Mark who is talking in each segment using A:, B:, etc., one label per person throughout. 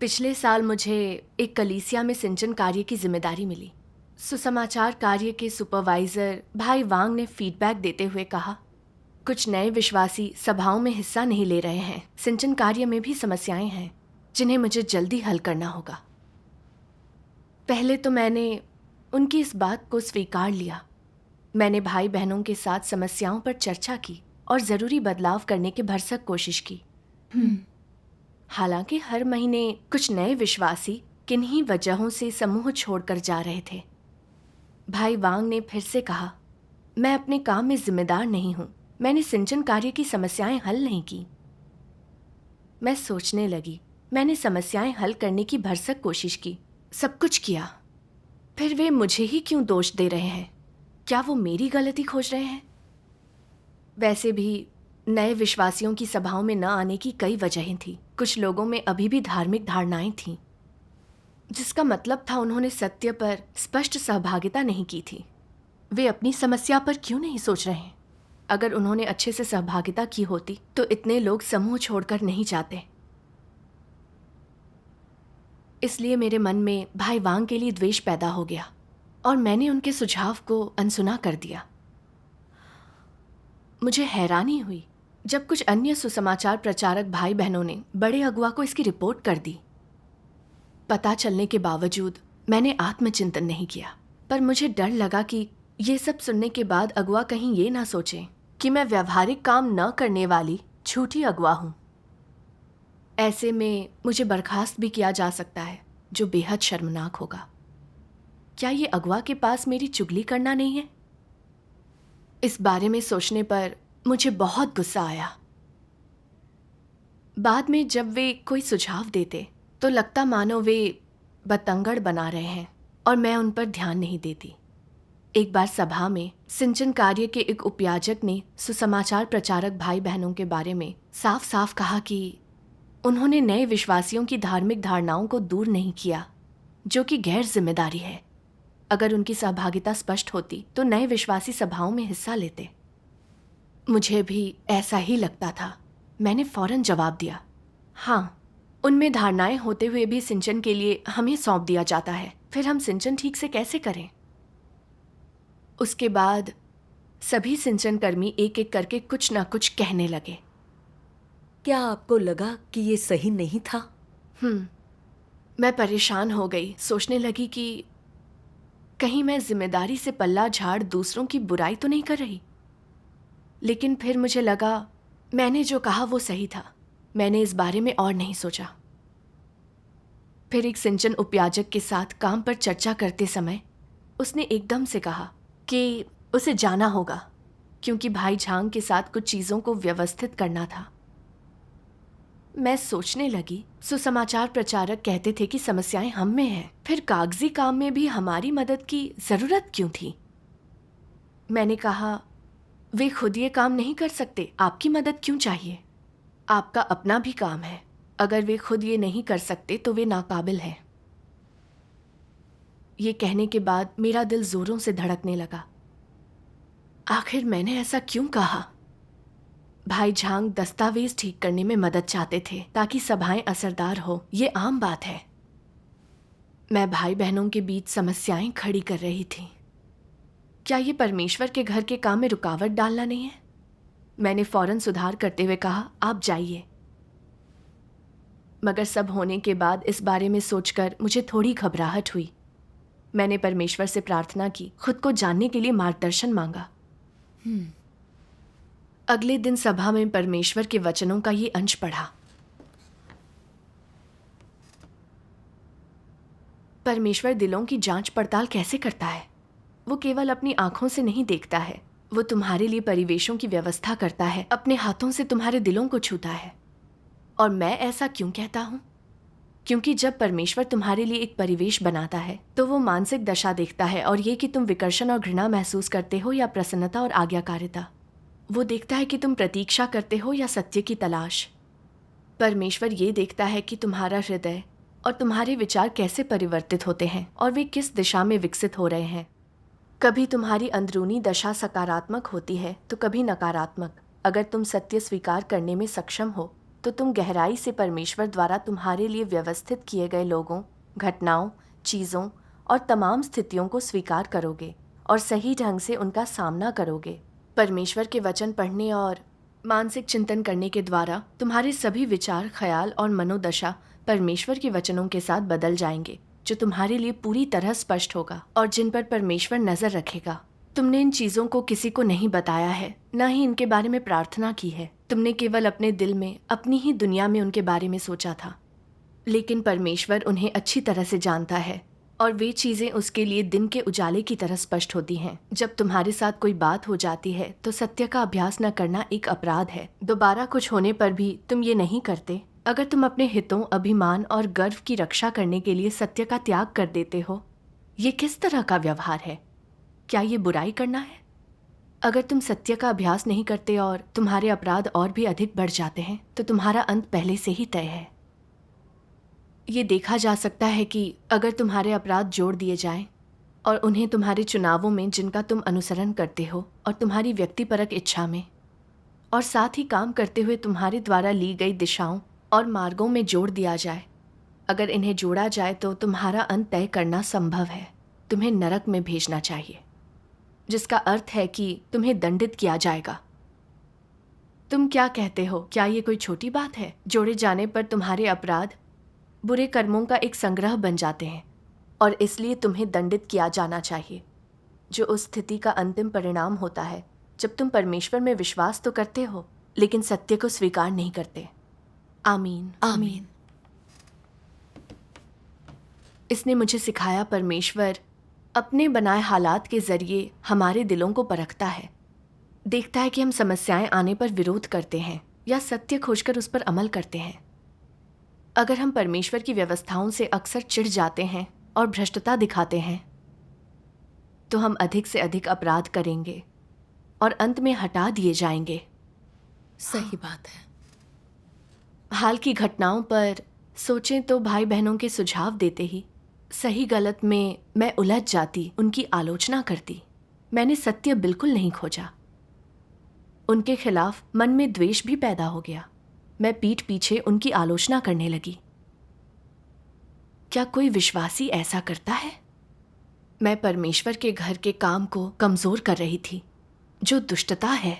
A: पिछले साल मुझे एक कलीसिया में सिंचन कार्य की जिम्मेदारी मिली। सुसमाचार कार्य के सुपरवाइजर भाई वांग ने फीडबैक देते हुए कहा, कुछ नए विश्वासी सभाओं में हिस्सा नहीं ले रहे हैं। सिंचन कार्य में भी समस्याएं हैं जिन्हें मुझे जल्दी हल करना होगा। पहले तो मैंने उनकी इस बात को स्वीकार लिया। मैंने भाई बहनों के साथ समस्याओं पर चर्चा की और ज़रूरी बदलाव करने की भरसक कोशिश की। हालांकि हर महीने कुछ नए विश्वासी किन्हीं वजहों से समूह छोड़कर जा रहे थे। भाई वांग ने फिर से कहा, मैं अपने काम में जिम्मेदार नहीं हूं। मैंने सिंचन कार्य की समस्याएं हल नहीं की। मैं सोचने लगी, मैंने समस्याएं हल करने की भरसक कोशिश की, सब कुछ किया, फिर वे मुझे ही क्यों दोष दे रहे हैं? क्या वो मेरी गलती खोज रहे हैं? वैसे भी नए विश्वासियों की सभाओं में न आने की कई वजहें थी। कुछ लोगों में अभी भी धार्मिक धारणाएं थीं, जिसका मतलब था उन्होंने सत्य पर स्पष्ट सहभागिता नहीं की थी। वे अपनी समस्या पर क्यों नहीं सोच रहे हैं? अगर उन्होंने अच्छे से सहभागिता की होती तो इतने लोग समूह छोड़कर नहीं जाते। इसलिए मेरे मन में भाई वांग के लिए द्वेष पैदा हो गया और मैंने उनके सुझाव को अनसुना कर दिया। मुझे हैरानी हुई जब कुछ अन्य सुसमाचार प्रचारक भाई बहनों ने बड़े अगुवा को इसकी रिपोर्ट कर दी। पता चलने के बावजूद मैंने आत्मचिंतन नहीं किया, पर मुझे डर लगा कि ये सब सुनने के बाद अगुवा कहीं ये ना सोचें कि मैं व्यावहारिक काम न करने वाली झूठी अगुवा हूँ। ऐसे में मुझे बर्खास्त भी किया जा सकता है, जो बेहद शर्मनाक होगा। क्या ये अगुवा के पास मेरी चुगली करना नहीं है? इस बारे में सोचने पर मुझे बहुत गुस्सा आया। बाद में जब वे कोई सुझाव देते तो लगता मानो वे बतंगड़ बना रहे हैं और मैं उन पर ध्यान नहीं देती। एक बार सभा में सिंचन कार्य के एक उपयाजक ने सुसमाचार प्रचारक भाई बहनों के बारे में साफ साफ कहा कि उन्होंने नए विश्वासियों की धार्मिक धारणाओं को दूर नहीं किया, जो कि गैर जिम्मेदारी है। अगर उनकी सहभागिता स्पष्ट होती तो नए विश्वासी सभाओं में हिस्सा लेते। मुझे भी ऐसा ही लगता था। मैंने फौरन जवाब दिया, हाँ, उनमें धारणाएं होते हुए भी सिंचन के लिए हमें सौंप दिया जाता है। फिर हम सिंचन ठीक से कैसे करें? उसके बाद सभी सिंचन कर्मी एक एक करके कुछ ना कुछ कहने लगे।
B: क्या आपको लगा कि ये सही नहीं था?
A: मैं परेशान हो गई। सोचने लगी कि कहीं मैं जिम्मेदारी से पल्ला झाड़ दूसरों की बुराई तो नहीं कर रही। लेकिन फिर मुझे लगा मैंने जो कहा वो सही था। मैंने इस बारे में और नहीं सोचा। फिर एक सिंचन उपयाजक के साथ काम पर चर्चा करते समय उसने एकदम से कहा कि उसे जाना होगा, क्योंकि भाई झांग के साथ कुछ चीज़ों को व्यवस्थित करना था। मैं सोचने लगी, सुसमाचार प्रचारक कहते थे कि समस्याएं हम में हैं, फिर कागजी काम में भी हमारी मदद की ज़रूरत क्यों थी? मैंने कहा, वे खुद ये काम नहीं कर सकते, आपकी मदद क्यों चाहिए? आपका अपना भी काम है। अगर वे खुद ये नहीं कर सकते तो वे नाकाबिल हैं। ये कहने के बाद मेरा दिल जोरों से धड़कने लगा। आखिर मैंने ऐसा क्यों कहा? भाई झांग दस्तावेज ठीक करने में मदद चाहते थे ताकि सभाएं असरदार हो। ये आम बात है। मैं भाई बहनों के बीच समस्याएं खड़ी कर रही थी। क्या ये परमेश्वर के घर के काम में रुकावट डालना नहीं है? मैंने फौरन सुधार करते हुए कहा, आप जाइए। मगर सब होने के बाद इस बारे में सोचकर मुझे थोड़ी घबराहट हुई। मैंने परमेश्वर से प्रार्थना की, खुद को जानने के लिए मार्गदर्शन मांगा। अगले दिन सभा में परमेश्वर के वचनों का ये अंश पढ़ा। परमेश्वर दिलों की जांच पड़ताल कैसे करता है? वो केवल अपनी आंखों से नहीं देखता है, वो तुम्हारे लिए परिवेशों की व्यवस्था करता है, अपने हाथों से तुम्हारे दिलों को छूता है। और मैं ऐसा क्यों कहता हूँ? क्योंकि जब परमेश्वर तुम्हारे लिए एक परिवेश बनाता है तो वो मानसिक दशा देखता है, और ये कि तुम विकर्षण और घृणा महसूस करते हो या प्रसन्नता और आज्ञाकारिता। वो देखता है कि तुम प्रतीक्षा करते हो या सत्य की तलाश। परमेश्वर ये देखता है कि तुम्हारा हृदय और तुम्हारे विचार कैसे परिवर्तित होते हैं और वे किस दिशा में विकसित हो रहे हैं। कभी तुम्हारी अंदरूनी दशा सकारात्मक होती है तो कभी नकारात्मक। अगर तुम सत्य स्वीकार करने में सक्षम हो तो तुम गहराई से परमेश्वर द्वारा तुम्हारे लिए व्यवस्थित किए गए लोगों, घटनाओं, चीज़ों और तमाम स्थितियों को स्वीकार करोगे और सही ढंग से उनका सामना करोगे। परमेश्वर के वचन पढ़ने और मानसिक चिंतन करने के द्वारा तुम्हारे सभी विचार, ख्याल और मनोदशा परमेश्वर के वचनों के साथ बदल जाएंगे, जो तुम्हारे लिए पूरी तरह स्पष्ट होगा और जिन पर परमेश्वर नजर रखेगा। तुमने इन चीजों को किसी को नहीं बताया है, न ही इनके बारे में प्रार्थना की है। तुमने केवल अपने दिल में, अपनी ही दुनिया में उनके बारे में सोचा था। लेकिन परमेश्वर उन्हें अच्छी तरह से जानता है और वे चीजें उसके लिए दिन के उजाले की तरह स्पष्ट होती हैं। जब तुम्हारे साथ कोई बात हो जाती है तो सत्य का अभ्यास न करना एक अपराध है। दोबारा कुछ होने पर भी तुम ये नहीं करते। अगर तुम अपने हितों, अभिमान और गर्व की रक्षा करने के लिए सत्य का त्याग कर देते हो, ये किस तरह का व्यवहार है? क्या ये बुराई करना है? अगर तुम सत्य का अभ्यास नहीं करते और तुम्हारे अपराध और भी अधिक बढ़ जाते हैं, तो तुम्हारा अंत पहले से ही तय है। ये देखा जा सकता है कि अगर तुम्हारे अपराध जोड़ दिए जाएं और उन्हें तुम्हारे चुनावों में जिनका तुम अनुसरण करते हो और तुम्हारी व्यक्तिपरक इच्छा में और साथ ही काम करते हुए तुम्हारे द्वारा ली गई दिशाओं और मार्गों में जोड़ दिया जाए, अगर इन्हें जोड़ा जाए तो तुम्हारा अंत तय करना संभव है। तुम्हें नरक में भेजना चाहिए, जिसका अर्थ है कि तुम्हें दंडित किया जाएगा। तुम क्या कहते हो? क्या ये कोई छोटी बात है? जोड़े जाने पर तुम्हारे अपराध बुरे कर्मों का एक संग्रह बन जाते हैं और इसलिए तुम्हें दंडित किया जाना चाहिए, जो उस स्थिति का अंतिम परिणाम होता है जब तुम परमेश्वर में विश्वास तो करते हो लेकिन सत्य को स्वीकार नहीं करते। आमीन।
B: आमीन।
A: इसने मुझे सिखाया परमेश्वर अपने बनाए हालात के जरिए हमारे दिलों को परखता है, देखता है कि हम समस्याएं आने पर विरोध करते हैं या सत्य खोजकर उस पर अमल करते हैं। अगर हम परमेश्वर की व्यवस्थाओं से अक्सर चिढ़ जाते हैं और भ्रष्टता दिखाते हैं, तो हम अधिक से अधिक अपराध करेंगे और अंत में हटा दिए जाएंगे।
B: सही बात है।
A: हाल की घटनाओं पर सोचें तो भाई बहनों के सुझाव देते ही सही गलत में मैं उलझ जाती, उनकी आलोचना करती। मैंने सत्य बिल्कुल नहीं खोजा। उनके खिलाफ मन में द्वेष भी पैदा हो गया। मैं पीठ पीछे उनकी आलोचना करने लगी। क्या कोई विश्वासी ऐसा करता है? मैं परमेश्वर के घर के काम को कमजोर कर रही थी, जो दुष्टता है।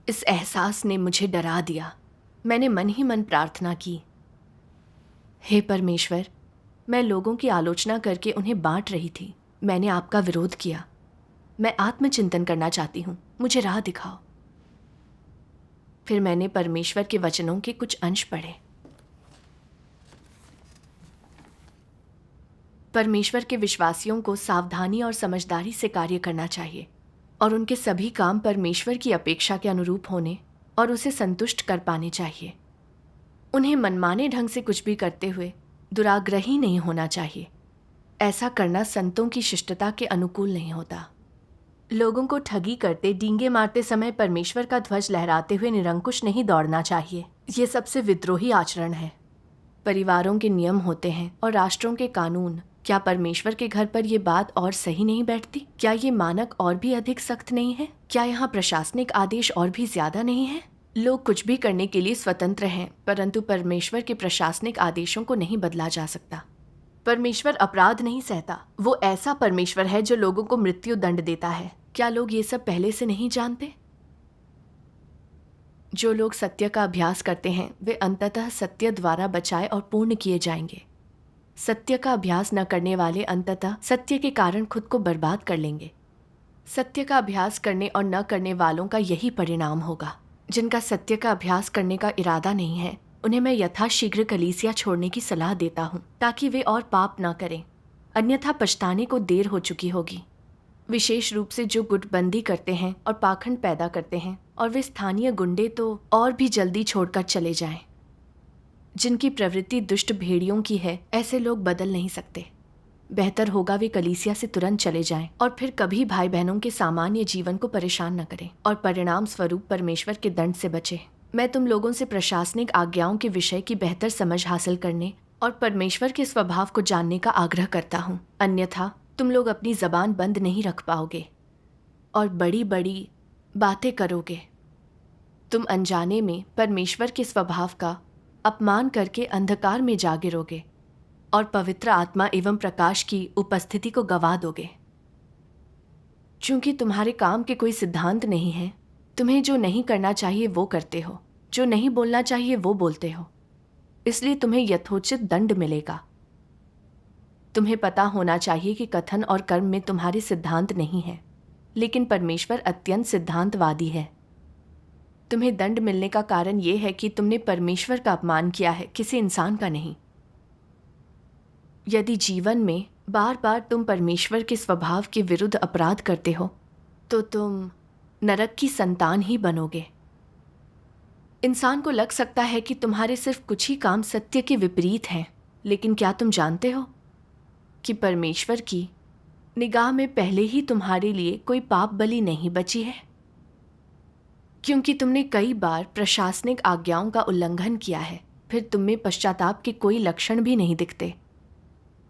A: इस एहसास ने मुझे डरा दिया। मैंने मन ही मन प्रार्थना की, हे परमेश्वर, मैं लोगों की आलोचना करके उन्हें बांट रही थी। मैंने आपका विरोध किया। मैं आत्मचिंतन करना चाहती हूँ, मुझे राह दिखाओ। फिर मैंने परमेश्वर के वचनों के कुछ अंश पढ़े। परमेश्वर के विश्वासियों को सावधानी और समझदारी से कार्य करना चाहिए और उनके सभी काम परमेश्वर की अपेक्षा के अनुरूप होने और उसे संतुष्ट कर पाने चाहिए। उन्हें मनमाने ढंग से कुछ भी करते हुए दुराग्रही नहीं होना चाहिए। ऐसा करना संतों की शिष्टता के अनुकूल नहीं होता। लोगों को ठगी करते, डींगे मारते समय परमेश्वर का ध्वज लहराते हुए निरंकुश नहीं दौड़ना चाहिए। ये सबसे विद्रोही आचरण है। परिवारों के नियम होते हैं और राष्ट्रों के कानून। क्या परमेश्वर के घर पर यह बात और सही नहीं बैठती? क्या ये मानक और भी अधिक सख्त नहीं है? क्या यहाँ प्रशासनिक आदेश और भी ज्यादा नहीं है? लोग कुछ भी करने के लिए स्वतंत्र हैं, परंतु परमेश्वर के प्रशासनिक आदेशों को नहीं बदला जा सकता। परमेश्वर अपराध नहीं सहता। वो ऐसा परमेश्वर है जो लोगों को मृत्यु दंड देता है। क्या लोग ये सब पहले से नहीं जानते? जो लोग सत्य का अभ्यास करते हैं वे अंततः सत्य द्वारा बचाए और पूर्ण किए जाएंगे। सत्य का अभ्यास न करने वाले अंततः सत्य के कारण खुद को बर्बाद कर लेंगे। सत्य का अभ्यास करने और न करने वालों का यही परिणाम होगा। जिनका सत्य का अभ्यास करने का इरादा नहीं है, उन्हें मैं यथाशीघ्र कलीसिया छोड़ने की सलाह देता हूँ, ताकि वे और पाप न करें, अन्यथा पछताने को देर हो चुकी होगी। विशेष रूप से जो गुटबंदी करते हैं और पाखंड पैदा करते हैं, और वे स्थानीय गुंडे तो और भी जल्दी छोड़कर चले जाएं। जिनकी प्रवृत्ति दुष्ट भेड़ियों की है, ऐसे लोग बदल नहीं सकते। बेहतर होगा वे कलीसिया से तुरंत चले जाएं और फिर कभी भाई बहनों के सामान्य जीवन को परेशान न करें और परिणाम स्वरूप परमेश्वर के दंड से बचें। मैं तुम लोगों से प्रशासनिक आज्ञाओं के विषय की बेहतर समझ हासिल करने और परमेश्वर के स्वभाव को जानने का आग्रह करता हूँ, अन्यथा तुम लोग अपनी जबान बंद नहीं रख पाओगे और बड़ी बड़ी बातें करोगे। तुम अनजाने में परमेश्वर के स्वभाव का अपमान करके अंधकार में जा गिरोगे और पवित्र आत्मा एवं प्रकाश की उपस्थिति को गवा दोगे। चूंकि तुम्हारे काम के कोई सिद्धांत नहीं है, तुम्हें जो नहीं करना चाहिए वो करते हो, जो नहीं बोलना चाहिए वो बोलते हो, इसलिए तुम्हें यथोचित दंड मिलेगा। तुम्हें पता होना चाहिए कि कथन और कर्म में तुम्हारे सिद्धांत नहीं है, लेकिन परमेश्वर अत्यंत सिद्धांतवादी है। तुम्हें दंड मिलने का कारण यह है कि तुमने परमेश्वर का अपमान किया है, किसी इंसान का नहीं। यदि जीवन में बार बार तुम परमेश्वर के स्वभाव के विरुद्ध अपराध करते हो तो तुम नरक की संतान ही बनोगे। इंसान को लग सकता है कि तुम्हारे सिर्फ कुछ ही काम सत्य के विपरीत हैं, लेकिन क्या तुम जानते हो कि परमेश्वर की निगाह में पहले ही तुम्हारे लिए कोई पाप बलि नहीं बची है? क्योंकि तुमने कई बार प्रशासनिक आज्ञाओं का उल्लंघन किया है, फिर तुम में पश्चाताप के कोई लक्षण भी नहीं दिखते।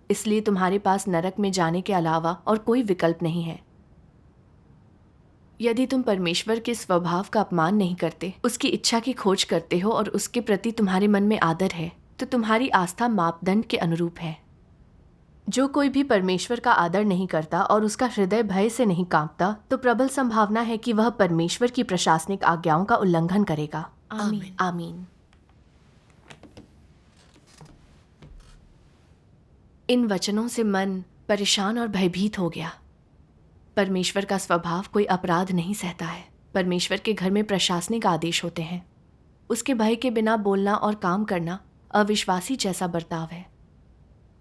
A: इसलिए तुम्हारे पास नरक में जाने के अलावा और कोई विकल्प नहीं है। यदि तुम परमेश्वर के स्वभाव का अपमान नहीं करते, उसकी इच्छा की खोज करते हो और उसके प्रति तुम्हारे मन में आदर है, तो तुम्हारी आस्था मापदंड के अनुरूप है। जो कोई भी परमेश्वर का आदर नहीं करता और उसका हृदय भय से नहीं कांपता, तो प्रबल संभावना है कि वह परमेश्वर की प्रशासनिक आज्ञाओं का उल्लंघन करेगा।
B: आमीन।
A: आमीन। इन वचनों से मन परेशान और भयभीत हो गया। परमेश्वर का स्वभाव कोई अपराध नहीं सहता है। परमेश्वर के घर में प्रशासनिक आदेश होते हैं। उसके भय के बिना बोलना और काम करना अविश्वासी जैसा बर्ताव है।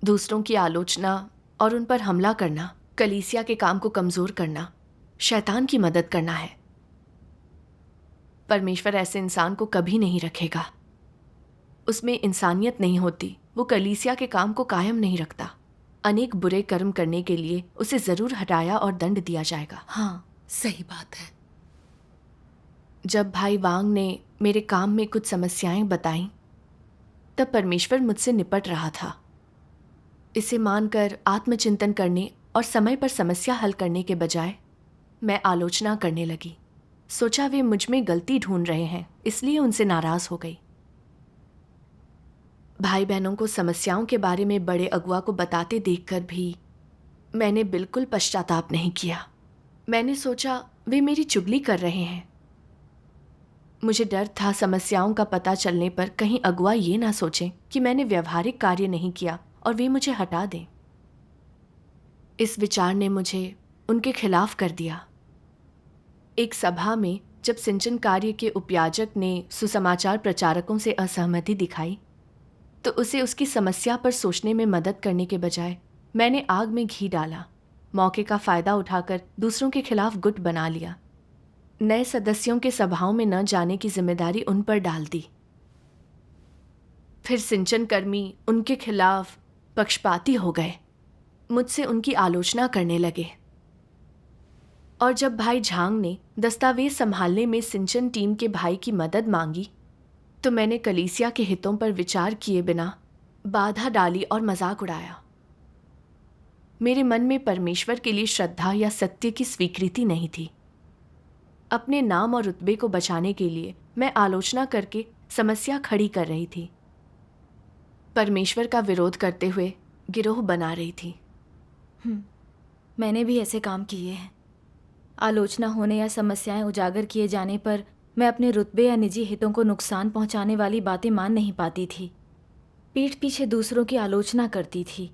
A: दूसरों की आलोचना और उन पर हमला करना, कलीसिया के काम को कमजोर करना, शैतान की मदद करना है। परमेश्वर ऐसे इंसान को कभी नहीं रखेगा। उसमें इंसानियत नहीं होती। वो कलीसिया के काम को कायम नहीं रखता। अनेक बुरे कर्म करने के लिए उसे जरूर हटाया और दंड दिया जाएगा।
B: हाँ, सही बात है।
A: जब भाई वांग ने मेरे काम में कुछ समस्याएं बताईं, तब परमेश्वर मुझसे निपट रहा था। इसे मानकर आत्मचिंतन करने और समय पर समस्या हल करने के बजाय मैं आलोचना करने लगी। सोचा वे मुझ में गलती ढूंढ रहे हैं, इसलिए उनसे नाराज हो गई। भाई बहनों को समस्याओं के बारे में बड़े अगुआ को बताते देखकर भी मैंने बिल्कुल पश्चाताप नहीं किया। मैंने सोचा वे मेरी चुगली कर रहे हैं। मुझे डर था समस्याओं का पता चलने पर कहीं अगुआ ये ना सोचें कि मैंने व्यवहारिक कार्य नहीं किया और वे मुझे हटा दें। इस विचार ने मुझे उनके खिलाफ कर दिया। एक सभा में जब सिंचन कार्य के उपयाजक ने सुसमाचार प्रचारकों से असहमति दिखाई, तो उसे उसकी समस्या पर सोचने में मदद करने के बजाय मैंने आग में घी डाला। मौके का फायदा उठाकर दूसरों के खिलाफ गुट बना लिया। नए सदस्यों के सभाओं में न जाने की जिम्मेदारी उन पर डाल दी। फिर सिंचन कर्मी उनके खिलाफ पक्षपाती हो गए, मुझसे उनकी आलोचना करने लगे। और जब भाई झांग ने दस्तावेज संभालने में सिंचन टीम के भाई की मदद मांगी, तो मैंने कलीसिया के हितों पर विचार किए बिना बाधा डाली और मजाक उड़ाया। मेरे मन में परमेश्वर के लिए श्रद्धा या सत्य की स्वीकृति नहीं थी। अपने नाम और रुतबे को बचाने के लिए मैं आलोचना करके समस्या खड़ी कर रही थी। परमेश्वर का विरोध करते हुए गिरोह बना रही थी।
C: मैंने भी ऐसे काम किए हैं। आलोचना होने या समस्याएं उजागर किए जाने पर मैं अपने रुतबे या निजी हितों को नुकसान पहुंचाने वाली बातें मान नहीं पाती थी। पीठ पीछे दूसरों की आलोचना करती थी।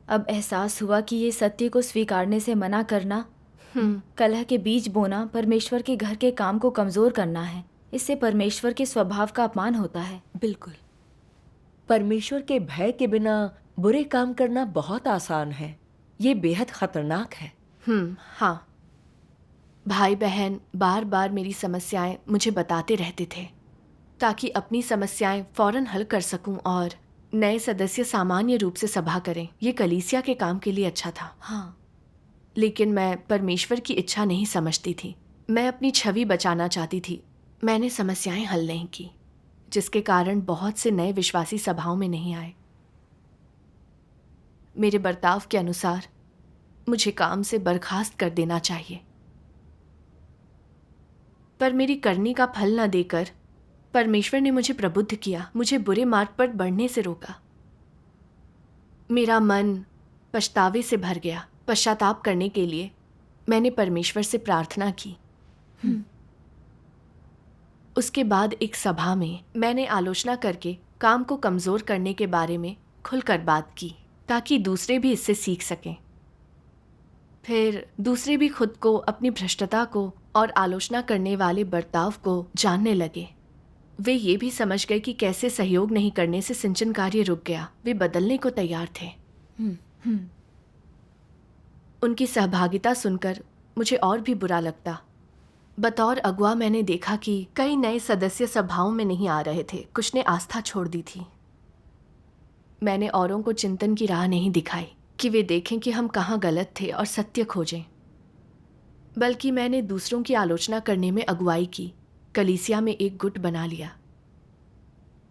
C: अब एहसास हुआ कि ये सत्य को स्वीकारने से मना करना, कलह के बीज बोना, परमेश्वर के घर के काम को कमजोर करना है। इससे परमेश्वर के स्वभाव का अपमान होता है।
B: बिल्कुल। परमेश्वर के भय के बिना बुरे काम करना बहुत आसान है। ये बेहद खतरनाक है।
A: हाँ। भाई बहन बार बार मेरी समस्याएं मुझे बताते रहते थे ताकि अपनी समस्याएं फौरन हल कर सकूं और नए सदस्य सामान्य रूप से सभा करें। ये कलीसिया के काम के लिए अच्छा था।
C: हाँ,
A: लेकिन मैं परमेश्वर की इच्छा नहीं समझती थी। मैं अपनी छवि बचाना चाहती थी। मैंने समस्याएं हल नहीं की, जिसके कारण बहुत से नए विश्वासी सभाओं में नहीं आए। मेरे बर्ताव के अनुसार मुझे काम से बर्खास्त कर देना चाहिए। पर मेरी करनी का फल न देकर परमेश्वर ने मुझे प्रबुद्ध किया, मुझे बुरे मार्ग पर बढ़ने से रोका। मेरा मन पछतावे से भर गया। पश्चाताप करने के लिए मैंने परमेश्वर से प्रार्थना की। उसके बाद एक सभा में मैंने आलोचना करके काम को कमज़ोर करने के बारे में खुलकर बात की, ताकि दूसरे भी इससे सीख सकें। फिर दूसरे भी खुद को, अपनी भ्रष्टता को और आलोचना करने वाले बर्ताव को जानने लगे। वे ये भी समझ गए कि कैसे सहयोग नहीं करने से सिंचन कार्य रुक गया। वे बदलने को तैयार थे। उनकी सहभागिता सुनकर मुझे और भी बुरा लगता। बतौर अगुआ मैंने देखा कि कई नए सदस्य सभाओं में नहीं आ रहे थे। कुछ ने आस्था छोड़ दी थी। मैंने औरों को चिंतन की राह नहीं दिखाई कि वे देखें कि हम कहाँ गलत थे और सत्य खोजें, बल्कि मैंने दूसरों की आलोचना करने में अगुवाई की। कलीसिया में एक गुट बना लिया।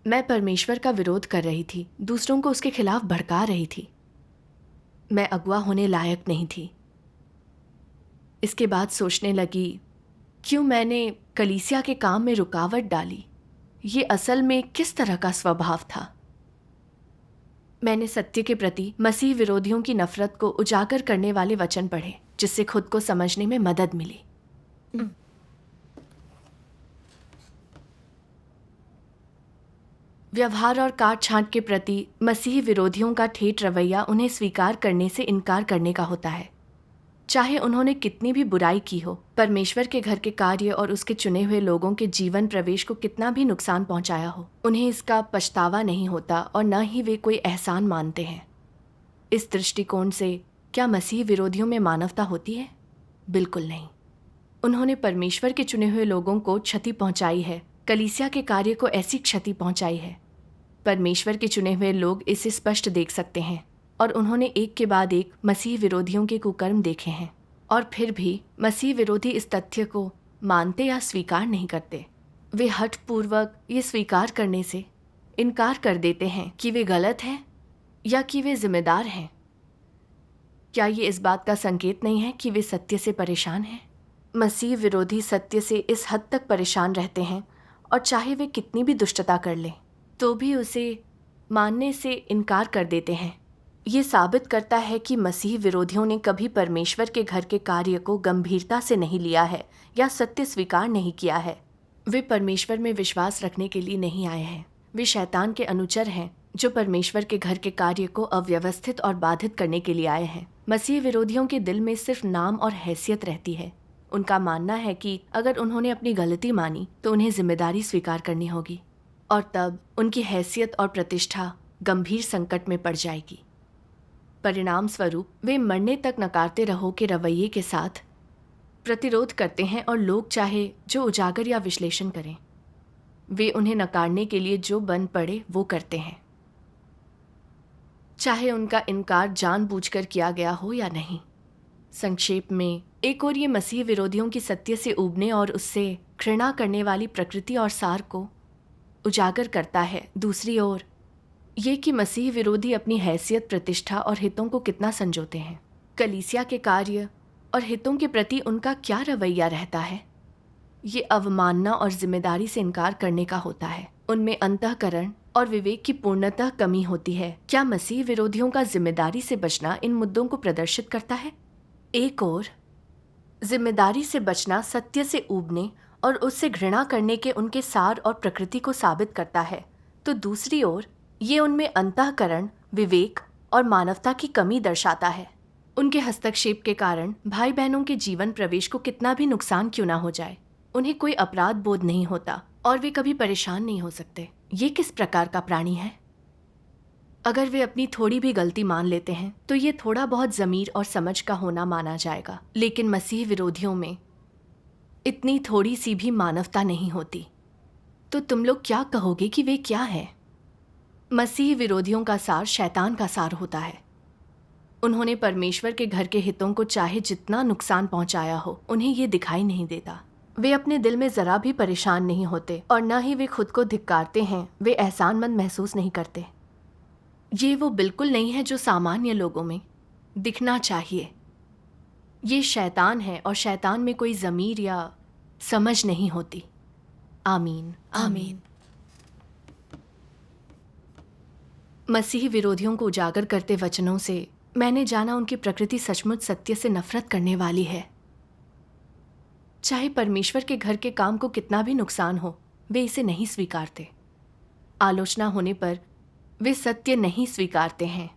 A: मैं परमेश्वर का विरोध कर रही थी, दूसरों को उसके खिलाफ भड़का रही थी। मैं अगुआ होने लायक नहीं थी। इसके बाद सोचने लगी, क्यों मैंने कलीसिया के काम में रुकावट डाली? ये असल में किस तरह का स्वभाव था? मैंने सत्य के प्रति मसीह विरोधियों की नफरत को उजागर करने वाले वचन पढ़े, जिससे खुद को समझने में मदद मिली। व्यवहार और काट छांट के प्रति मसीह विरोधियों का ठेठ रवैया उन्हें स्वीकार करने से इनकार करने का होता है। चाहे उन्होंने कितनी भी बुराई की हो, परमेश्वर के घर के कार्य और उसके चुने हुए लोगों के जीवन प्रवेश को कितना भी नुकसान पहुंचाया हो, उन्हें इसका पछतावा नहीं होता और न ही वे कोई एहसान मानते हैं। इस दृष्टिकोण से क्या मसीह विरोधियों में मानवता होती है? बिल्कुल नहीं। उन्होंने परमेश्वर के चुने हुए लोगों को क्षति पहुंचाई है, कलीसिया के कार्य को ऐसी क्षति पहुंचाई है। परमेश्वर के चुने हुए लोग इसे स्पष्ट देख सकते हैं और उन्होंने एक के बाद एक मसीह विरोधियों के कुकर्म देखे हैं, और फिर भी मसीह विरोधी इस तथ्य को मानते या स्वीकार नहीं करते। वे हठपूर्वक ये स्वीकार करने से इनकार कर देते हैं कि वे गलत हैं या कि वे जिम्मेदार हैं। क्या ये इस बात का संकेत नहीं है कि वे सत्य से परेशान हैं? मसीह विरोधी सत्य से इस हद तक परेशान रहते हैं, और चाहे वे कितनी भी दुष्टता कर लें तो भी उसे मानने से इनकार कर देते हैं। ये साबित करता है कि मसीह विरोधियों ने कभी परमेश्वर के घर के कार्य को गंभीरता से नहीं लिया है या सत्य स्वीकार नहीं किया है। वे परमेश्वर में विश्वास रखने के लिए नहीं आए हैं। वे शैतान के अनुचर हैं जो परमेश्वर के घर के कार्य को अव्यवस्थित और बाधित करने के लिए आए हैं। मसीह विरोधियों के दिल में सिर्फ नाम और हैसियत रहती है। उनका मानना है कि अगर उन्होंने अपनी गलती मानी तो उन्हें जिम्मेदारी स्वीकार करनी होगी, और तब उनकी हैसियत और प्रतिष्ठा गंभीर संकट में पड़ जाएगी। परिणाम स्वरूप वे मरने तक नकारते रहो के रवैये के साथ प्रतिरोध करते हैं, और लोग चाहे जो उजागर या विश्लेषण करें, वे उन्हें नकारने के लिए जो बन पड़े वो करते हैं, चाहे उनका इनकार जानबूझकर किया गया हो या नहीं। संक्षेप में, एक और ये मसीह विरोधियों की सत्य से उबने और उससे घृणा करने वाली प्रकृति और सार को उजागर करता है। दूसरी ओर ये कि मसीह विरोधी अपनी हैसियत, प्रतिष्ठा और हितों को कितना संजोते हैं। कलीसिया के कार्य और हितों के प्रति उनका क्या रवैया रहता है? ये अवमानना और जिम्मेदारी से इनकार करने का होता है। उनमें अंतःकरण और विवेक की पूर्णतः कमी होती है। क्या मसीह विरोधियों का जिम्मेदारी से बचना इन मुद्दों को प्रदर्शित करता है? एक और जिम्मेदारी से बचना सत्य से ऊबने और उससे घृणा करने के उनके सार और प्रकृति को साबित करता है, तो दूसरी ओर ये उनमें अंतःकरण, विवेक और मानवता की कमी दर्शाता है। उनके हस्तक्षेप के कारण भाई बहनों के जीवन प्रवेश को कितना भी नुकसान क्यों ना हो जाए, उन्हें कोई अपराध बोध नहीं होता और वे कभी परेशान नहीं हो सकते। ये किस प्रकार का प्राणी है? अगर वे अपनी थोड़ी भी गलती मान लेते हैं तो ये थोड़ा बहुत ज़मीर और समझ का होना माना जाएगा, लेकिन मसीह विरोधियों में इतनी थोड़ी सी भी मानवता नहीं होती। तो तुम लोग क्या कहोगे कि वे क्या हैं? मसीह विरोधियों का सार शैतान का सार होता है। उन्होंने परमेश्वर के घर के हितों को चाहे जितना नुकसान पहुंचाया हो, उन्हें ये दिखाई नहीं देता। वे अपने दिल में ज़रा भी परेशान नहीं होते और न ही वे खुद को धिक्कारते हैं। वे एहसानमंद महसूस नहीं करते। ये वो बिल्कुल नहीं है जो सामान्य लोगों में दिखना चाहिए। ये शैतान है, और शैतान में कोई ज़मीर या समझ नहीं होती। आमीन
C: आमीन।
A: मसीह विरोधियों को उजागर करते वचनों से मैंने जाना उनकी प्रकृति सचमुच सत्य से नफरत करने वाली है। चाहे परमेश्वर के घर के काम को कितना भी नुकसान हो, वे इसे नहीं स्वीकारते। आलोचना होने पर वे सत्य नहीं स्वीकारते हैं।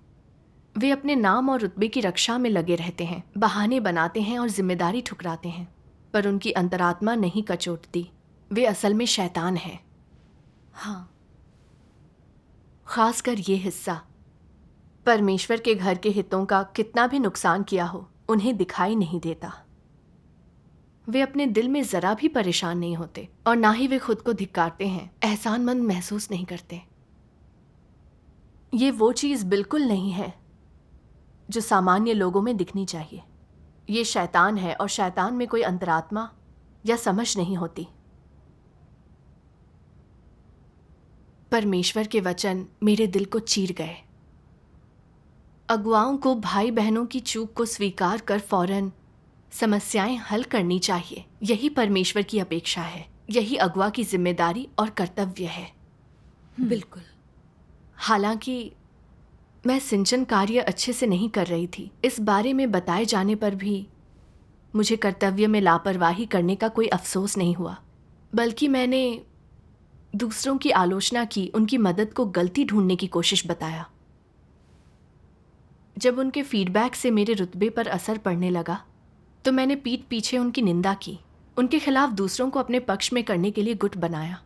A: वे अपने नाम और रुतबे की रक्षा में लगे रहते हैं, बहाने बनाते हैं और जिम्मेदारी ठुकराते हैं, पर उनकी अंतरात्मा नहीं कचोटती। वे असल में शैतान हैं।
C: हाँ,
A: खासकर ये हिस्सा। परमेश्वर के घर के हितों का कितना भी नुकसान किया हो, उन्हें दिखाई नहीं देता। वे अपने दिल में जरा भी परेशान नहीं होते और ना ही वे खुद को धिक्कारते हैं, एहसानमंद महसूस नहीं करते। ये वो चीज बिल्कुल नहीं है जो सामान्य लोगों में दिखनी चाहिए। ये शैतान है और शैतान में कोई अंतरात्मा या समझ नहीं होती। परमेश्वर के वचन मेरे दिल को चीर गए। अगुवाओं को भाई बहनों की चूक को स्वीकार कर फौरन समस्याएं हल करनी चाहिए। यही परमेश्वर की अपेक्षा है। यही अगुवा की जिम्मेदारी और कर्तव्य है।
C: बिल्कुल।
A: हालांकि मैं सिंचन कार्य अच्छे से नहीं कर रही थी। इस बारे में बताए जाने पर भी मुझे कर्तव्य में लापरवाही करने का कोई अफसोस नहीं हुआ, बल्कि मैंने दूसरों की आलोचना की, उनकी मदद को गलती ढूंढने की कोशिश बताया। जब उनके फीडबैक से मेरे रुतबे पर असर पड़ने लगा तो मैंने पीठ पीछे उनकी निंदा की, उनके खिलाफ दूसरों को अपने पक्ष में करने के लिए गुट बनाया।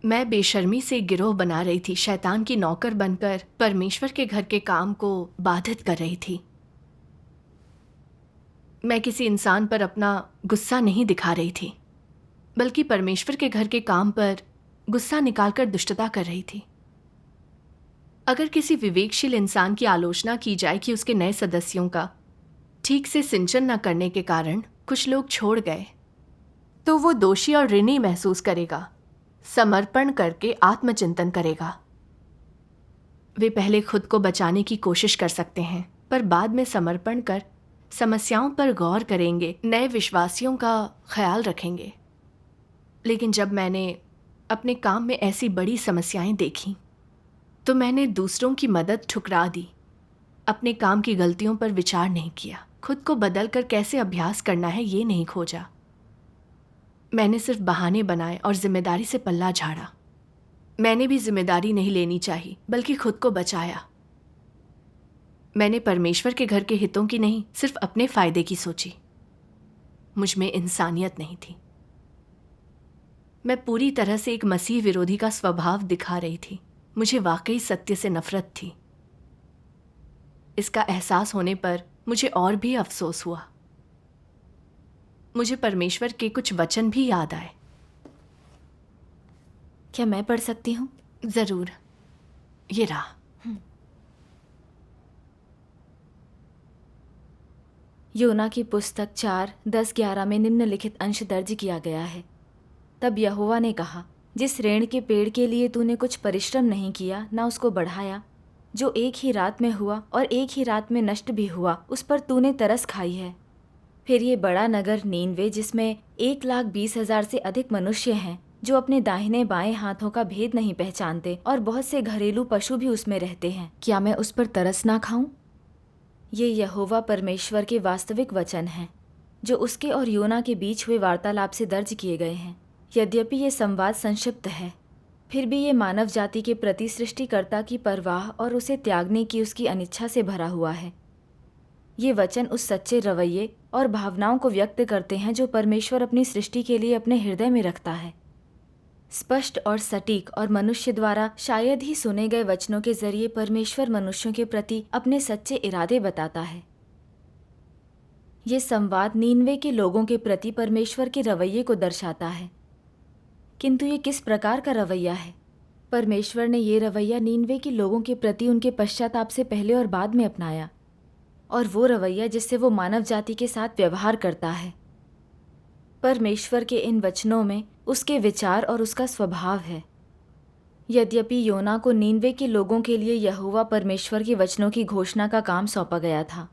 A: मैं बेशर्मी से एक गिरोह बना रही थी, शैतान की नौकर बनकर परमेश्वर के घर के काम को बाधित कर रही थी। मैं किसी इंसान पर अपना गुस्सा नहीं दिखा रही थी, बल्कि परमेश्वर के घर के काम पर गुस्सा निकालकर दुष्टता कर रही थी। अगर किसी विवेकशील इंसान की आलोचना की जाए कि उसके नए सदस्यों का ठीक से सिंचन न करने के कारण कुछ लोग छोड़ गए, तो वो दोषी और ऋणी महसूस करेगा, समर्पण करके आत्मचिंतन करेगा। वे पहले खुद को बचाने की कोशिश कर सकते हैं, पर बाद में समर्पण कर समस्याओं पर गौर करेंगे, नए विश्वासियों का ख्याल रखेंगे। लेकिन जब मैंने अपने काम में ऐसी बड़ी समस्याएं देखी तो मैंने दूसरों की मदद ठुकरा दी, अपने काम की गलतियों पर विचार नहीं किया, खुद को बदल कर कैसे अभ्यास करना है ये नहीं खोजा। मैंने सिर्फ बहाने बनाए और जिम्मेदारी से पल्ला झाड़ा। मैंने भी जिम्मेदारी नहीं लेनी चाहिए, बल्कि खुद को बचाया। मैंने परमेश्वर के घर के हितों की नहीं, सिर्फ अपने फायदे की सोची। मुझ में इंसानियत नहीं थी। मैं पूरी तरह से एक मसीह विरोधी का स्वभाव दिखा रही थी। मुझे वाकई सत्य से नफरत थी। इसका एहसास होने पर मुझे और भी अफसोस हुआ। मुझे परमेश्वर के कुछ वचन भी याद आए।
C: क्या मैं पढ़ सकती हूँ?
A: जरूर, ये रहा।
C: योना की पुस्तक 4:10-11 में निम्नलिखित अंश दर्ज किया गया है। तब यहोवा ने कहा, जिस रेण के पेड़ के लिए तूने कुछ परिश्रम नहीं किया, ना उसको बढ़ाया, जो एक ही रात में हुआ और एक ही रात में नष्ट भी हुआ, उस पर तूने तरस खाई है। फिर ये बड़ा नगर नीनवे, जिसमें 1,20,000 से अधिक मनुष्य हैं, जो अपने दाहिने बाएं हाथों का भेद नहीं पहचानते, और बहुत से घरेलू पशु भी उसमें रहते हैं, क्या मैं उस पर तरस ना खाऊं? ये यहोवा परमेश्वर के वास्तविक वचन हैं, जो उसके और योना के बीच हुए वार्तालाप से दर्ज किए गए हैं। यद्यपि ये संवाद संक्षिप्त है, फिर भी ये मानव जाति के प्रति सृष्टिकर्ता की परवाह और उसे त्यागने की उसकी अनिच्छा से भरा हुआ है। ये वचन उस सच्चे रवैये और भावनाओं को व्यक्त करते हैं जो परमेश्वर अपनी सृष्टि के लिए अपने हृदय में रखता है। स्पष्ट और सटीक और मनुष्य द्वारा शायद ही सुने गए वचनों के जरिए परमेश्वर मनुष्यों के प्रति अपने सच्चे इरादे बताता है। ये संवाद नीनवे के लोगों के प्रति परमेश्वर के रवैये को दर्शाता है। किंतु ये किस प्रकार का रवैया है? परमेश्वर ने ये रवैया नीनवे के लोगों के प्रति उनके पश्चाताप से पहले और बाद में अपनाया, और वो रवैया जिससे वो मानव जाति के साथ व्यवहार करता है। परमेश्वर के इन वचनों में उसके विचार और उसका स्वभाव है। यद्यपि योना को नीनवे के लोगों के लिए यहोवा परमेश्वर के वचनों की घोषणा का काम सौंपा गया था,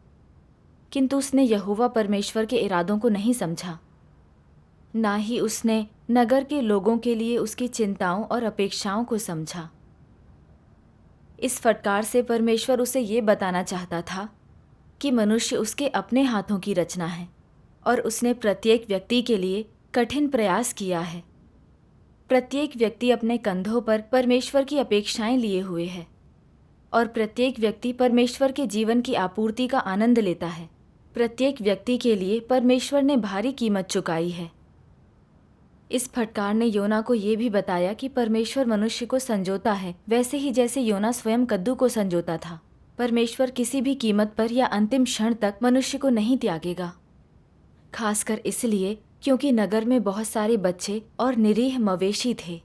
C: किंतु उसने यहोवा परमेश्वर के इरादों को नहीं समझा। ना ही उसने नगर के लोगों के लिए उसकी चिंताओं और अपेक्षाओं को समझा। इस फटकार से परमेश्वर उसे ये बताना चाहता था कि मनुष्य उसके अपने हाथों की रचना है और उसने प्रत्येक व्यक्ति के लिए कठिन प्रयास किया है। प्रत्येक व्यक्ति अपने कंधों पर परमेश्वर की अपेक्षाएं लिए हुए है और प्रत्येक व्यक्ति परमेश्वर के जीवन की आपूर्ति का आनंद लेता है। प्रत्येक व्यक्ति के लिए परमेश्वर ने भारी कीमत चुकाई है। इस फटकार ने योना को ये भी बताया कि परमेश्वर मनुष्य को संजोता है, वैसे ही जैसे योना स्वयं कद्दू को संजोता था। परमेश्वर किसी भी कीमत पर या अंतिम क्षण तक मनुष्य को नहीं त्यागेगा, खासकर इसलिए क्योंकि नगर में बहुत सारे बच्चे और निरीह मवेशी थे।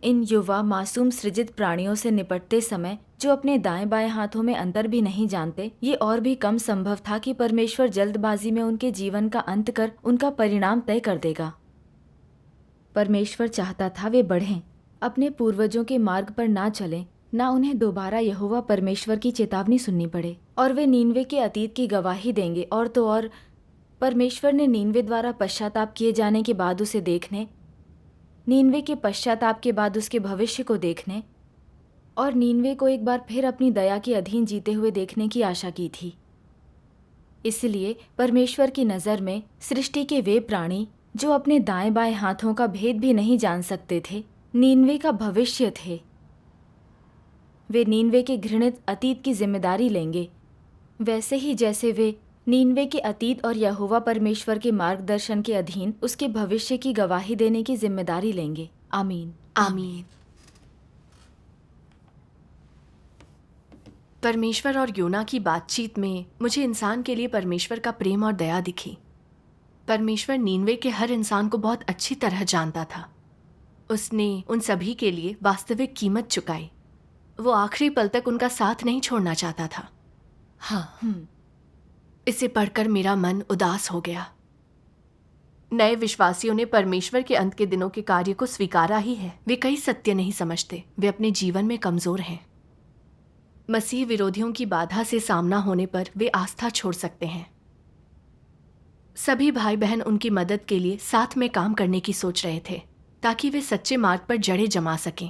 C: इन युवा मासूम सृजित प्राणियों से निपटते समय जो अपने दाएं बाएं हाथों में अंतर भी नहीं जानते, ये और भी कम संभव था कि परमेश्वर जल्दबाजी में उनके जीवन का अंत कर उनका परिणाम तय कर देगा। परमेश्वर चाहता था वे बढ़ें, अपने पूर्वजों के मार्ग पर ना चलें, ना उन्हें दोबारा यहोवा परमेश्वर की चेतावनी सुननी पड़े, और वे नीनवे के अतीत की गवाही देंगे। और तो और परमेश्वर ने नीनवे द्वारा पश्चाताप किए जाने के बाद उसे देखने, नीनवे के पश्चाताप के बाद उसके भविष्य को देखने और नीनवे को एक बार फिर अपनी दया के अधीन जीते हुए देखने की आशा की थी। इसलिए परमेश्वर की नज़र में सृष्टि के वे प्राणी जो अपने दाएं बाएं हाथों का भेद भी नहीं जान सकते थे, नीनवे का भविष्य थे। वे नीनवे के घृणित अतीत की जिम्मेदारी लेंगे, वैसे ही जैसे वे नीनवे के अतीत और यहोवा परमेश्वर के मार्गदर्शन के अधीन उसके भविष्य की गवाही देने की जिम्मेदारी लेंगे। आमीन।
A: आमीन। परमेश्वर और योना की बातचीत में मुझे इंसान के लिए परमेश्वर का प्रेम और दया दिखी। परमेश्वर नीनवे के हर इंसान को बहुत अच्छी तरह जानता था। उसने उन सभी के लिए वास्तविक कीमत चुकाई। वो आखिरी पल तक उनका साथ नहीं छोड़ना चाहता था। हाँ, इसे पढ़कर मेरा मन उदास हो गया। नए विश्वासियों ने परमेश्वर के अंत के दिनों के कार्य को स्वीकारा ही है। वे कई सत्य नहीं समझते, वे अपने जीवन में कमजोर हैं। मसीह विरोधियों की बाधा से सामना होने पर वे आस्था छोड़ सकते हैं। सभी भाई बहन उनकी मदद के लिए साथ में काम करने की सोच रहे थे ताकि वे सच्चे मार्ग पर जड़ें जमा सकें।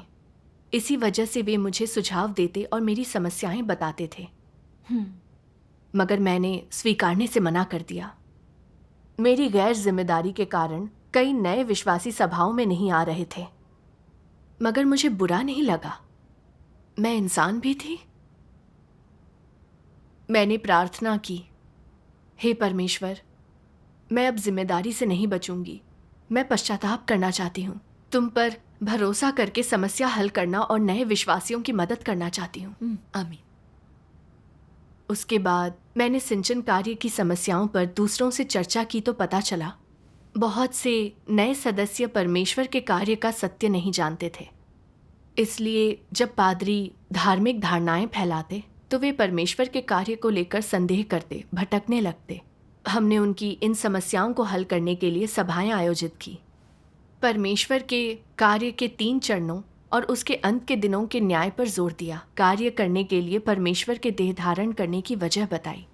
A: इसी वजह से वे मुझे सुझाव देते और मेरी समस्याएं बताते थे, मगर मैंने स्वीकारने से मना कर दिया। मेरी गैर जिम्मेदारी के कारण कई नए विश्वासी सभाओं में नहीं आ रहे थे, मगर मुझे बुरा नहीं लगा। मैं इंसान भी थी। मैंने प्रार्थना की, हे परमेश्वर, मैं अब जिम्मेदारी से नहीं बचूंगी। मैं पश्चाताप करना चाहती हूँ। तुम पर भरोसा करके समस्या हल करना और नए विश्वासियों की मदद करना चाहती हूँ। आमीन। उसके बाद मैंने सिंचन कार्य की समस्याओं पर दूसरों से चर्चा की तो पता चला बहुत से नए सदस्य परमेश्वर के कार्य का सत्य नहीं जानते थे। इसलिए जब पादरी धार्मिक धारणाएं फैलाते तो वे परमेश्वर के कार्य को लेकर संदेह करते, भटकने लगते। हमने उनकी इन समस्याओं को हल करने के लिए सभाएं आयोजित की। परमेश्वर के कार्य के 3 चरणों और उसके अंत के दिनों के न्याय पर जोर दिया। कार्य करने के लिए परमेश्वर के देह धारण करने की वजह बताई।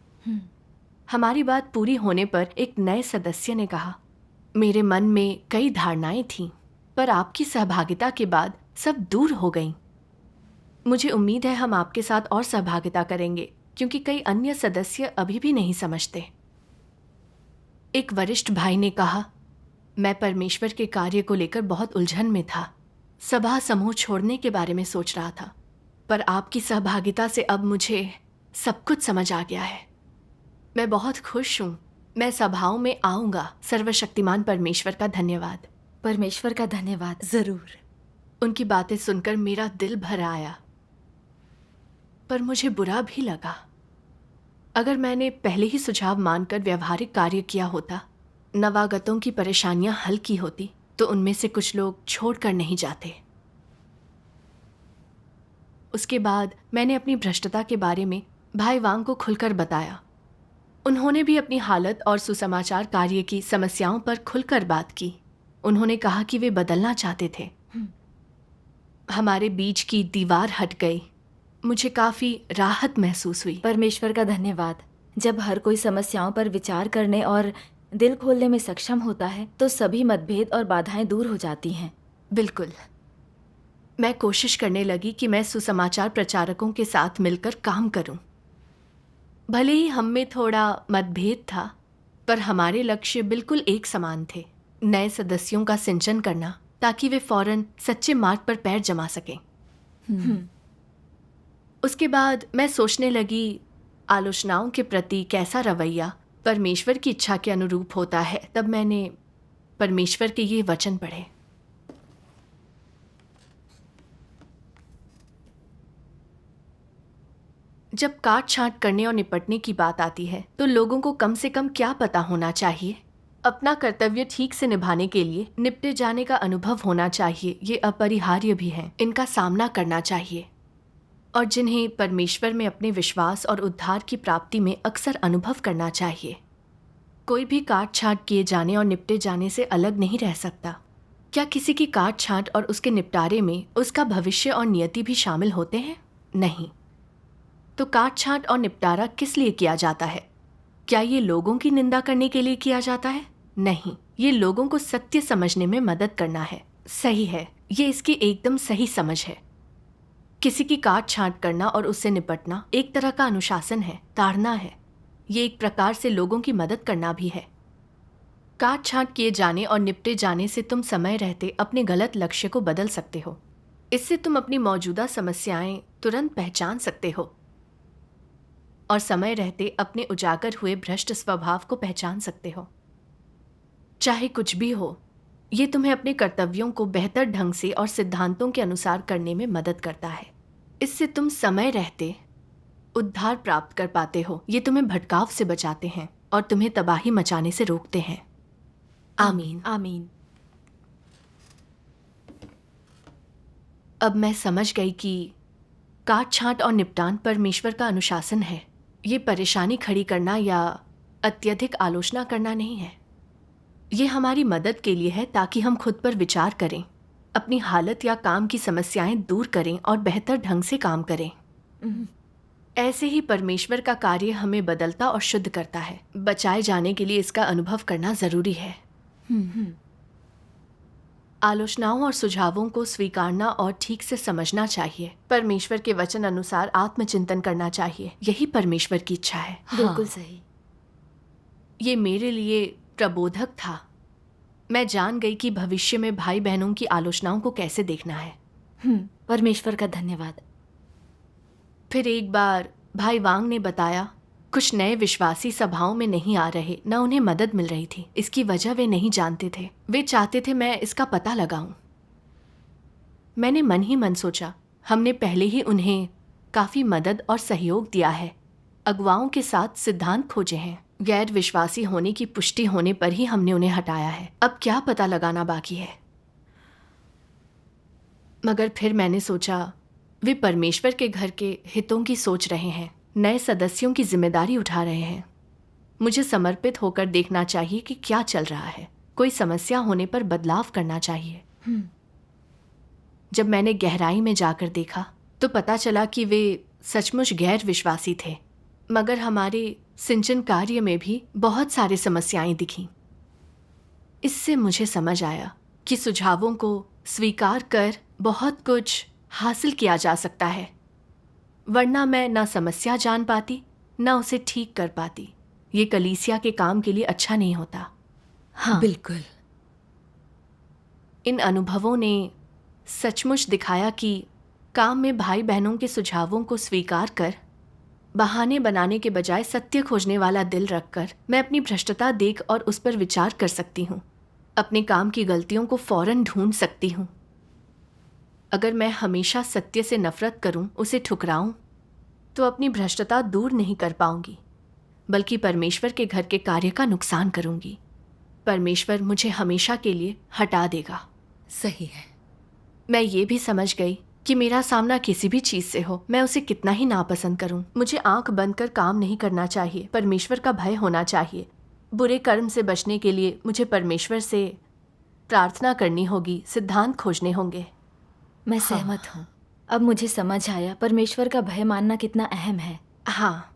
A: हमारी बात पूरी होने पर एक नए सदस्य ने कहा, मेरे मन में कई धारणाएं थीं, पर आपकी सहभागिता के बाद सब दूर हो गईं। मुझे उम्मीद है हम आपके साथ और सहभागिता करेंगे, क्योंकि कई अन्य सदस्य अभी भी नहीं समझते। एक वरिष्ठ भाई ने कहा, मैं परमेश्वर के कार्य को लेकर बहुत उलझन में था। सभा समूह छोड़ने के बारे में सोच रहा था, पर आपकी सहभागिता से अब मुझे सब कुछ समझ आ गया है। मैं बहुत खुश हूँ। मैं सभाओं में आऊँगा। सर्वशक्तिमान परमेश्वर का धन्यवाद।
C: परमेश्वर का धन्यवाद।
B: जरूर।
A: उनकी बातें सुनकर मेरा दिल भर आया, पर मुझे बुरा भी लगा। अगर मैंने पहले ही सुझाव मानकर व्यवहारिक कार्य किया होता, नवागतों की परेशानियां हल की होती, तो उनमें से कुछ लोग छोड़कर नहीं जाते। उसके बाद मैंने अपनी भ्रष्टता के बारे में भाई वांग को खुलकर बताया। उन्होंने भी अपनी हालत और सुसमाचार कार्य की समस्याओं पर खुलकर बात की। उन्होंने कहा कि वे बदलना चाहते थे। हमारे बीच की दीवार हट गई। मुझे काफ़ी राहत महसूस हुई।
C: परमेश्वर का धन्यवाद। जब हर कोई समस्याओं पर विचार करने और दिल खोलने में सक्षम होता है तो सभी मतभेद और बाधाएं दूर हो जाती हैं।
A: बिल्कुल। मैं कोशिश करने लगी कि मैं सुसमाचार प्रचारकों के साथ मिलकर काम करूं। भले ही हम में थोड़ा मतभेद था, पर हमारे लक्ष्य बिल्कुल एक समान थे, नए सदस्यों का सिंचन करना ताकि वे फौरन सच्चे मार्ग पर पैर जमा सकें। उसके बाद मैं सोचने लगी, आलोचनाओं के प्रति कैसा रवैया परमेश्वर की इच्छा के अनुरूप होता है। तब मैंने परमेश्वर के ये वचन पढ़े। जब काट छांट करने और निपटने की बात आती है तो लोगों को कम से कम क्या पता होना चाहिए? अपना कर्तव्य ठीक से निभाने के लिए निपटे जाने का अनुभव होना चाहिए। ये अपरिहार्य भी है, इनका सामना करना चाहिए। और जिन्हें परमेश्वर में अपने विश्वास और उद्धार की प्राप्ति में अक्सर अनुभव करना चाहिए। कोई भी काट छांट किए जाने और निपटे जाने से अलग नहीं रह सकता। क्या किसी की काट छांट और उसके निपटारे में उसका भविष्य और नियति भी शामिल होते हैं? नहीं। तो काट छांट और निपटारा किस लिए किया जाता है? क्या ये लोगों की निंदा करने के लिए किया जाता है? नहीं, ये लोगों को सत्य समझने में मदद करना है। सही है, ये इसकी एकदम सही समझ है। किसी की काट छांट करना और उससे निपटना एक तरह का अनुशासन है, ताड़ना है। ये एक प्रकार से लोगों की मदद करना भी है। काट छांट किए जाने और निपटे जाने से तुम समय रहते अपने गलत लक्ष्य को बदल सकते हो। इससे तुम अपनी मौजूदा समस्याएं तुरंत पहचान सकते हो और समय रहते अपने उजागर हुए भ्रष्ट स्वभाव को पहचान सकते हो। चाहे कुछ भी हो, ये तुम्हें अपने कर्तव्यों को बेहतर ढंग से और सिद्धांतों के अनुसार करने में मदद करता है। इससे तुम समय रहते उद्धार प्राप्त कर पाते हो। ये तुम्हें भटकाव से बचाते हैं और तुम्हें तबाही मचाने से रोकते हैं। आमीन।
C: आमीन।
A: अब मैं समझ गई कि काट छांट और निपटान परमेश्वर का अनुशासन है। ये परेशानी खड़ी करना या अत्यधिक आलोचना करना नहीं है। ये हमारी मदद के लिए है ताकि हम खुद पर विचार करें, अपनी हालत या काम की समस्याएं दूर करें और बेहतर ढंग से काम करें। ऐसे ही परमेश्वर का कार्य हमें बदलता और शुद्ध करता है। बचाए जाने के लिए इसका अनुभव करना जरूरी है। आलोचनाओं और सुझावों को स्वीकारना और ठीक से समझना चाहिए। परमेश्वर के वचन अनुसार आत्मचिंतन करना चाहिए। यही परमेश्वर की इच्छा है।
C: बिल्कुल सही।
A: ये मेरे लिए प्रबोधक था। मैं जान गई कि भविष्य में भाई बहनों की आलोचनाओं को कैसे देखना है।
C: परमेश्वर का धन्यवाद।
A: फिर एक बार भाई वांग ने बताया, कुछ नए विश्वासी सभाओं में नहीं आ रहे, न उन्हें मदद मिल रही थी। इसकी वजह वे नहीं जानते थे। वे चाहते थे मैं इसका पता लगाऊं। मैंने मन ही मन सोचा, हमने पहले ही उन्हें काफी मदद और सहयोग दिया है। अगुवाओं के साथ सिद्धांत खोजे हैं। गैर विश्वासी होने की पुष्टि होने पर ही हमने उन्हें हटाया है। अब क्या पता लगाना बाकी है। मगर फिर मैंने सोचा, वे परमेश्वर के घर के हितों की सोच रहे हैं, नए सदस्यों की जिम्मेदारी उठा रहे हैं। मुझे समर्पित होकर देखना चाहिए कि क्या चल रहा है। कोई समस्या होने पर बदलाव करना चाहिए। जब मैंने गहराई में जाकर देखा तो पता चला कि वे सचमुच गैर विश्वासी थे, मगर हमारे सिंचन कार्य में भी बहुत सारी समस्याएं दिखीं। इससे मुझे समझ आया कि सुझावों को स्वीकार कर बहुत कुछ हासिल किया जा सकता है, वरना मैं ना समस्या जान पाती ना उसे ठीक कर पाती। ये कलीसिया के काम के लिए अच्छा नहीं होता।
B: हाँ बिल्कुल।
A: इन अनुभवों ने सचमुच दिखाया कि काम में भाई बहनों के सुझावों को स्वीकार कर बहाने बनाने के बजाय सत्य खोजने वाला दिल रखकर मैं अपनी भ्रष्टता देख और उस पर विचार कर सकती हूँ। अपने काम की गलतियों को फौरन ढूंढ सकती हूँ। अगर मैं हमेशा सत्य से नफरत करूं, उसे ठुकराऊं, तो अपनी भ्रष्टता दूर नहीं कर पाऊंगी, बल्कि परमेश्वर के घर के कार्य का नुकसान करूंगी। परमेश्वर मुझे हमेशा के लिए हटा देगा।
B: सही है।
A: मैं ये भी समझ गई कि मेरा सामना किसी भी चीज से हो, मैं उसे कितना ही नापसंद करूं, मुझे आंख बंद कर काम नहीं करना चाहिए। परमेश्वर का भय होना चाहिए। बुरे कर्म से बचने के लिए मुझे परमेश्वर से प्रार्थना करनी होगी, सिद्धांत खोजने होंगे।
C: मैं सहमत हूँ। अब मुझे समझ आया परमेश्वर का भय मानना कितना अहम है।
A: हाँ,